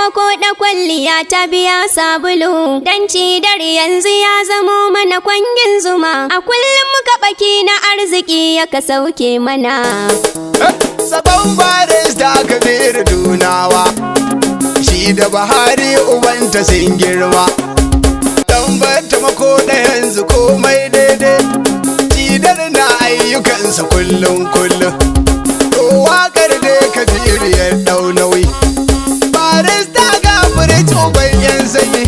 Makoda kwalliya ta biya sabulu, dan cidar yanzu ya zamo mana kwangin zuma. A kullum muka baki na arziki ya ka sauke mana. Sabon baris da Kabiru Dunawa, shi da Bahari ubanta sun girma. Dambatta Makoda yanzu komai daidai, cidar na ayyukansa kullum. Waƙar da Kabiru ya ɗau nauyi, baris da gafirit uban yan sanyi.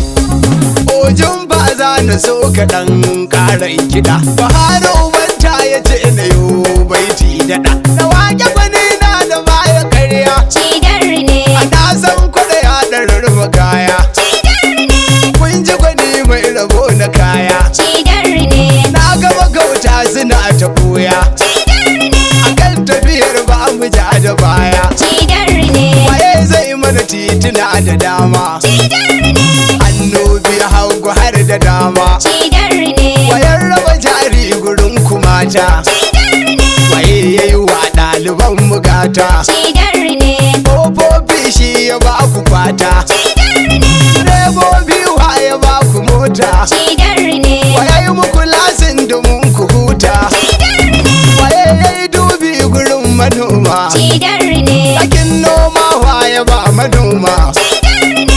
Ojin ba za na so kaɗan ƙaran kiɗa, Bahari ubanta ya ce na yo baiti daɗa. Na waƙe gwani na da baya ƙarya, Cidar ne, ana san kwaɗa ya ɗararwa kaya. cidar ne, Kun ji gwani mai rabo na kaya, cidar ne, na gaba gauta suna ta ɓuya. cidar ne, Akan tafiyar ba mu ja da baya, cidar ne, waye zai mana tituna da dama. cidar ne, Annobi hagu har da dama, cidar ne, wayan raba jari gurin kumata. cidar ne, Waye ya yi wa ɗaliban mugata, cidar ne, ƙofofi shi ya ba ku fata. cidar ne, Direbobi wa ya ba ku mota, cidar ne, waye yi muku lasin domin ku huta. cidar ne, Waye ya yi dubi gurin manoma, cidar ne, ɗakin noma wa ya ba manoma. cidar ne,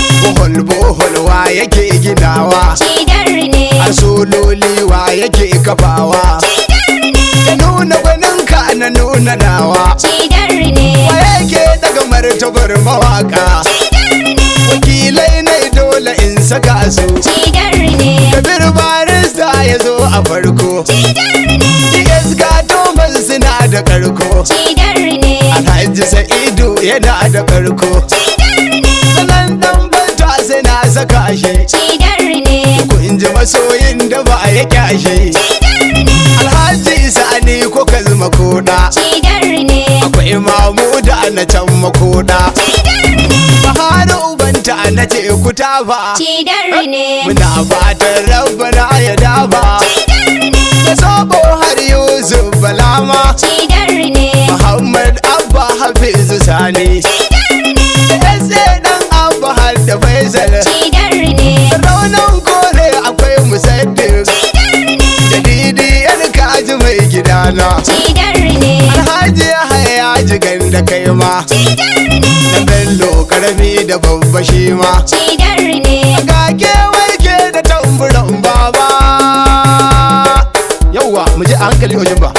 Bohol wa yake ginawa, cidar ne, a sololi wa yake kafawa. cidar ne, Ka nuna gwaninka na nuna nawa, cidar ne, wa yake daga martabar mawaka. cidar ne, Wakilai ne dole in saka su, cidar ne, Kabir barista ya zo a farko. cidar ne, DS ga Thomas suna da karko, cidar ne, Alhaji Sa'idu yana da karko. cidar ne, Sanan Dambatta suna saka shi, cidar ne, kun ji masoyin da ba ya kyashi. cidar ne, Alhaji Sani ko kalma koda, cidar ne, akwai Mamuda na can Makoda. cidar ne, Bahari ubanta na ce ku tafa, cidar ne, muna fatan rabbana ya dafa. cidar ne, Da soko har Yusuf Balama, cidar ne, Muhammad Abba Hafizu Sani, cidar ne, da SA dan Abba har da Faisal. cidar ne, Raunan kore akwai Musaddiq, cidar ne, da Didi yar kaji mai gidana. cidar ne, Alhaji Yahaya jigan da kai ma, cidar ne, da Bello karami da babba shi ma. cidar ne, Ga kewarke da tamburan baba. Yauwa mu ji a hankali ojin ba.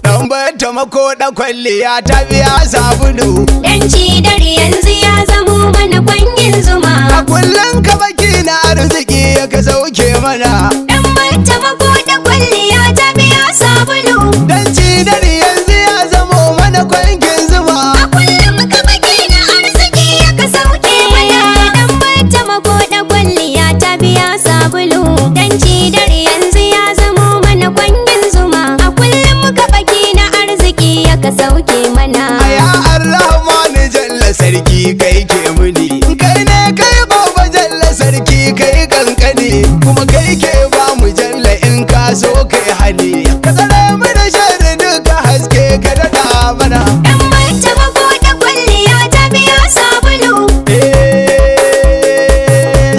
Dambatta Makoda kwalliya ta biya sabulu, dan cidar yanzu ya zamo mana kwangin zuma. a kullum ka baki na arziki ya ka sauke mana. Dambatta Makoda kwalliya ta biya sabulu, Dan cidar yanzu ya zamo mana kwangin zuma. a kullum ka baki na arziki ya ka sauke mana. Dambatta Makoda kwalliya ta biya sabulu, dan cidar yanzu ya zamo mana kwangin zuma. A kullum ka baki na arziki ya ka sauke mana. Aya Ar-Rahman jalla sarki kai ke muni, kai ne kai baba jalla sarki kai kankani, kuma kai ke ba mu jalla in ka so kai hali. Ka tsare mu da sharri duka haske ka daɗa mana. Dambatta Makoda kwalliya ta biya sabulu,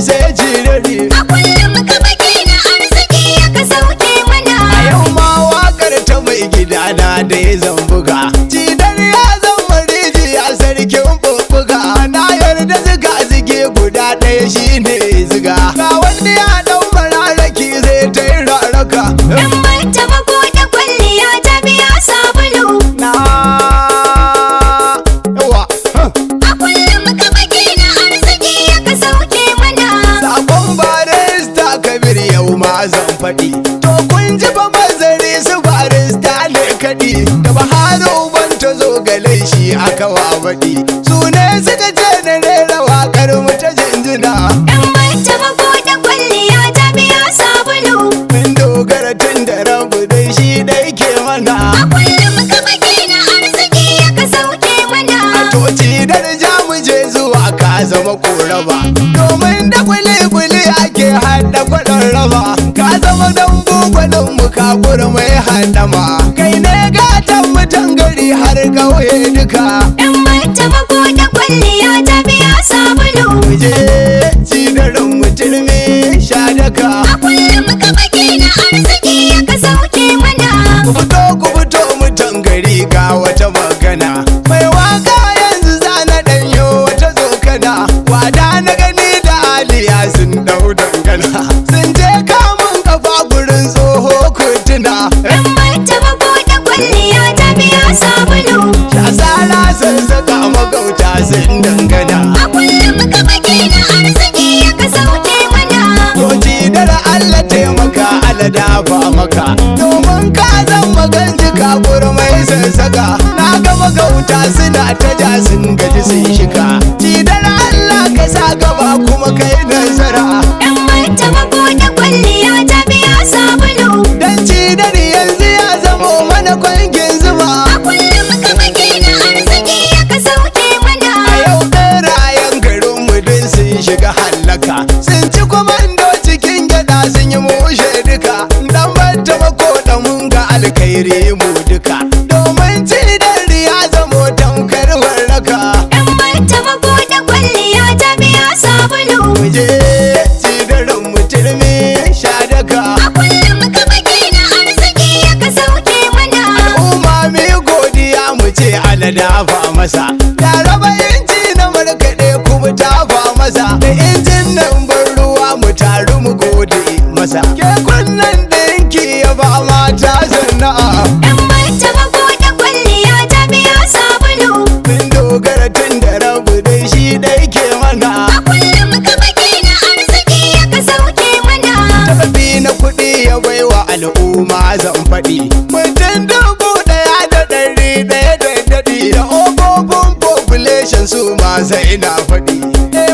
Sai jirari. a kullum ka baki na arziki ya ka sauke mana. A yau ma waƙar ta mai gidana da ya zambuga, cidar ya zama rijiya sarkin bubbuga. Na yarda ziga zige guda ɗaya shine ziga, ga wanda ya ɗau mararaki zai ta yi raraka. Dambatta Makoda kwalliya ta biya sabulu, Na yawa a kullum ka baki na arziki ya ka sauke mana. sakon barista Kabir yau ma zan faɗi, to kun ji ba mazari su barista ne kaɗi, da Bahari ubanta zo galai shi aka wawaɗi, su ne suka ce na rera waƙar mu ta jinjina. Dambatta Makoda kwalliya ta biya sabulu, Mun dogara tun da rabu dai shi ɗai ke mana. a kullum ka baki na arziki ya ka sauke mana. Toci darja mu je zuwa ka zama koraba, domin da kuli-kuli ake haɗa kwaɗon raba. Ka zama dambu gwanin mu kabur mai handama, kai ne gatan mutan gari har ƙauye duka. Dambatta Makoda kwalliya sun dangana. A kullum ka baki na arziki ya ka sauke mana. Koji dare Allah taimaka Allah dafa maka. Domin ka zan maganji kabur mai sassaka. Na ga magauta suna ta ja sun gaji sun shiga. Ci dare Allah ka sa gaba kuma kai nasara. Dan mata Makoda kwalliya ta biya sabulu. Dan ci dare yanzu ya zamo mana kwangin zuma. A kullum ka baki na arziki ya ka sauke mana. A yau ɓerayen garinmu duk sun shiga hallaka. Sun ci kwamando cikin gyaɗa sun yi mushe duka. Dan bata Makoda mun ga alkhairi mu duka. Domin ci dare ya zamo tamkar warraka. Dan mata Makoda kwalliya ta biya sabulu. Mu je ci daren mu turmi sha daka. A kullum ka baki na arziki ya ka sauke mana. Al'umma mi godiya mu ce Allah dafa masa. Da raba inji na markaɗe kuma tafa masa. Da injin nan ban ruwa mu taru mu gode masa. Ke kunnan ɗinki ya ba mata sana'a. Dan mata Makoda kwalliya ta biya sabulu. Mun dogara tun da rabu dai shi ɗai ke mana. A kullum ka baki na arziki ya ka sauke mana. Tafi na kuɗi ya baiwa al'umma zan faɗi. Mutum 1,100 da daɗi. Da ofofin population su ma sai na faɗi.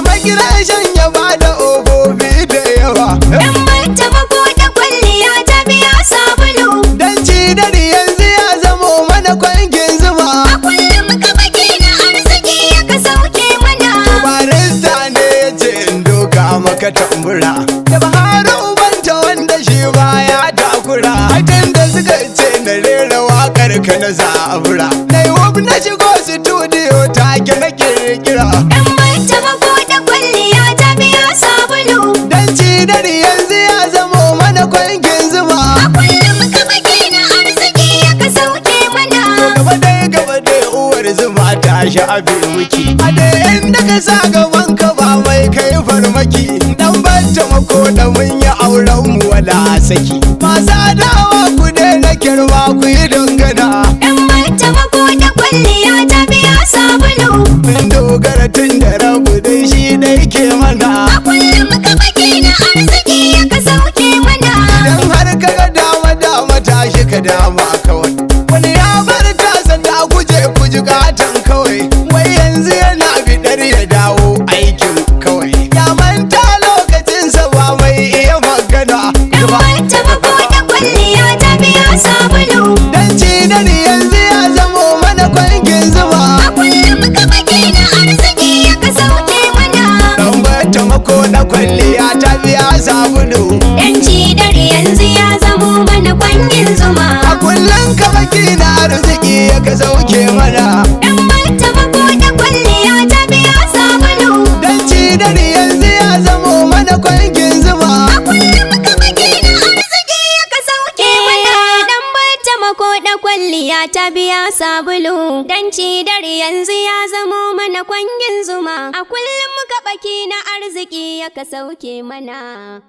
Migration ya bada ofofi da yawa. Dan mata Makoda kwalliya ta biya sabulu. Dan ci dare yanzu ya zamo mana kwangin zuma. A kullum ka baki na arziki ya ka sauke mana. Barista ne ya ce in doka maka tambura. Da Buhari ubanta wanda shi ba ya takura. Hakan da suka ce na rera waƙar ka na zabura. Na yi wab na shigo studio take na kirkira. Dan mata Makoda kwalliya ta biya sabulu. Dan ci dare yanzu ya zamo mana kwangin zuma. A kullum ka baki na arziki ya ka sauke mana. Gaba dai uwar zuma ta sha abin wiki. A da inda ka sa gaban ka ba mai kai farmaki. Dan bata Makoda mun yi auren mu wala saki. Masu adawa ku na kirma ku yi dangana. Dan mata Makoda kwalliya ta biya sabulu. Mun dogara tun da rabu dai shi ɗai ke mana. A kullum ka baki na arziki ya ka sauke mana. Idan har ka ga dama tashi ka dama kawai. Wani ya bar tasa ta guje kuji katon kawai. Wai yanzu yana bidar ya dawo aikin kawai. Ya manta lokacinsa ba mai iya magana. Dan mata Makoda kwalliya ta biya sabulu. Dan ci dare yanzu ya zamo mana kwangin zuma. A kullum ka baki na arziki ya ka sauke mana. Dan bata Makoda kwalliya ta biya sabulu. Dan ci dare yanzu ya zamo mana kwangin zuma. A kullum ka baki na arziki ya ka sauke mana. Dan mata Makoda kwalliya ta biya sabulu. Dan ci dare yanzu ya zamo mana kwangin zuma. A kullum ka baki na arziki ya ka sauke mana. Dan mata Makoda kwalliya ta biya sabulu. Dan ci dare yanzu ya zamo mana kwangin zuma. A kullum ka baki na arziki ya ka sauke mana.